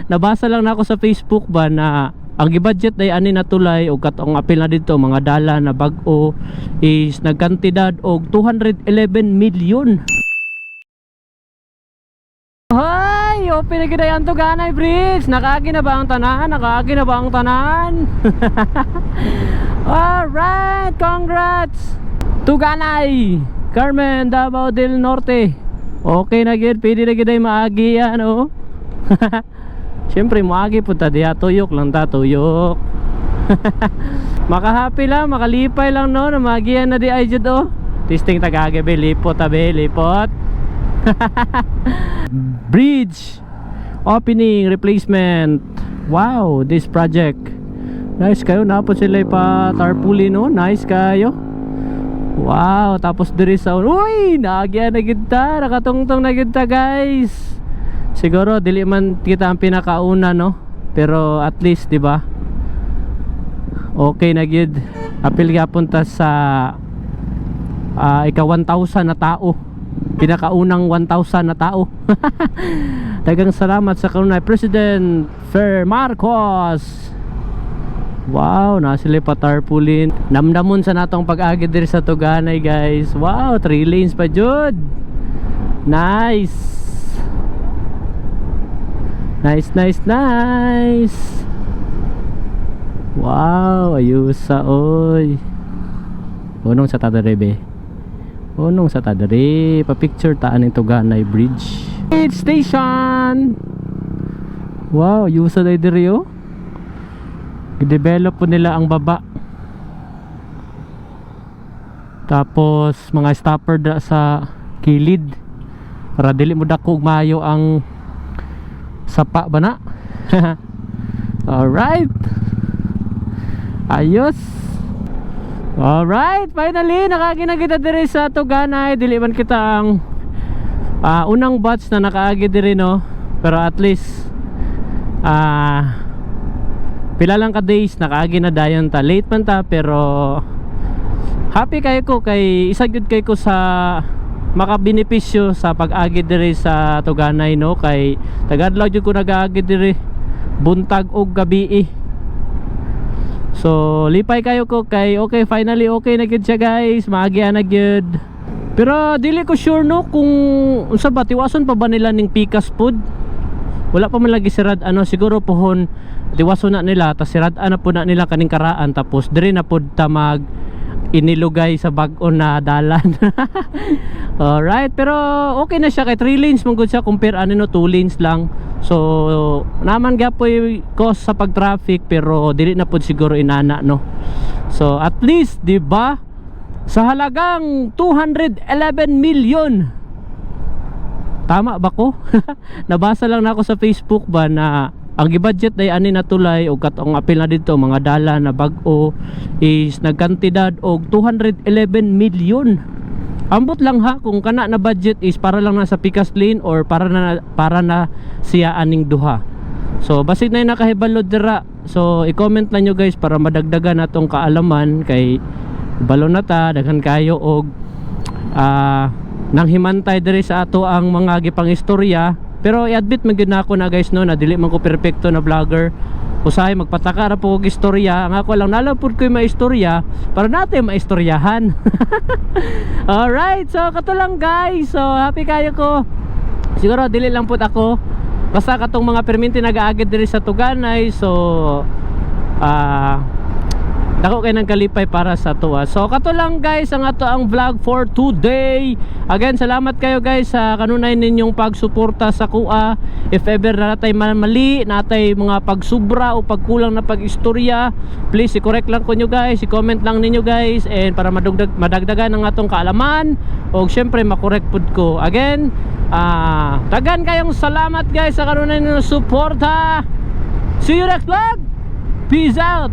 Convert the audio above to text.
Nabasa lang na ako sa Facebook ba na ang gibudget ay ani na tulay o katong apil na dito mga dala na bag-o is nagkantidad og 211 million. Hoy, open na gid ang Tuganay Bridge. Nakaagi na ba ang tanan? Nakaagi na ba ang tanan? Alright, congrats Tuganay, Carmen, Davao del Norte. Okay na gid, pwede na gid ay maagi yan, oh. Siyempre maagi po ta diya, tuyok lang ta, tuyok. Makahappy lang, makalipay lang no, na magiyan na di ay jud, oh. Testing tagage be, lipot tabi, lipot. Bridge opening replacement. Wow, this project nice kayo, napot sila pa tarpaulin, no? Nice kayo. Wow, tapos diri sa uy, naagyan na gid ta, nakatungtong na gid ta guys. Siguro dili man kita ang pinakauna, no, pero at least di ba okay na gid. Apil gyapon ta sa ika 1,000 na tao, pinakaunang 1,000 na tao. Daghang salamat sa kanunay President Fer Marcos. Wow, nasili pa tarpaulin. Namdamon sa natong pag-agi diri sa Tuganay guys. Wow, 3 lanes pa jud. Nice. Nice, nice, nice. Wow, ayos sa oy. Unong sa tadarebe. Unong sa tadare. Pa-picture taan ng Tuganay Bridge. Station. Wow, ayos sa diri, oh. I-develop po nila ang baba. Tapos mga stopper sa kilid para dili mo dako mayo ang sapa ba na. Alright, ayos. Alright, finally nakaagi na kita diri sa Tuganay. Dili man kita ang unang batch na nakaagi diri, no, pero at least pila lang ka days nakaagi na dayon ta. Late man ta pero happy kayo ko kay isa gyud kay ko sa makabenepisyo sa pag-agi diri sa Tuganay, no, kay tagadlaw jud ko nag-agi diri buntag og gabi. So lipay kayo ko kay okay, finally okay na gyud siya guys, maagian na gyud. Pero dili ko sure, no, kung unsa ba tiwason pa ba nila ning Pikas food. Wala pa man lagi sirad, ano, siguro pohon tiwason na nila ta sirad na po na nila kaning karaan, tapos diri na pod ta mag inilugay sa bag-o na dalan. Alright, pero okay na siya kay 3 lanes mong good siya compare ano, no, 2 lanes lang. So naman gapoy cost sa pag-traffic pero dili na pod siguro inana, no. So at least di ba sa halagang 211 million. Tama ba ko? Nabasa lang na ako sa Facebook ba na ang gibudget ay ani na tulay o katong apil na dito mga dala na bag-o is nagkantidad og 211 million. Ambot lang ha kung kana na budget is para lang na sa Pikas lane or para na siya aning duha. So basig na nakahibalo dira. So i-comment lang nyo guys para madagdagan natong kaalaman kay balo na ta daghan kayo og nang himantay diri sa ato ang mga gipang istorya. Pero i-admit man gyud nako na guys, no, na dili man ko perpekto na vlogger. Usahay magpataka ra po og istorya. Ang ako lang nalapod ko yung maistorya para natin maistoryahan. Alright, so kato lang guys. So happy kayo ko. Siguro dili lang pud ako. Basta katong mga perminti nag-aagid diri sa Tuganay. So dako kay nang kalipay para sa tuwa. So kato lang guys ang ato ang vlog for today. Again, salamat kayo guys sa kanunay ninyong pagsuporta sa kuha. If ever na natay mali, natay mga pagsubra o pagkulang na pag-istorya, please i-correct lang ko nyo guys, i-comment lang ninyo guys, and para madagdagan ang atong kaalaman o syempre makorek pud ko. Again, tagan kayong salamat guys sa kanunay ninyong suporta. See you next vlog. Peace out.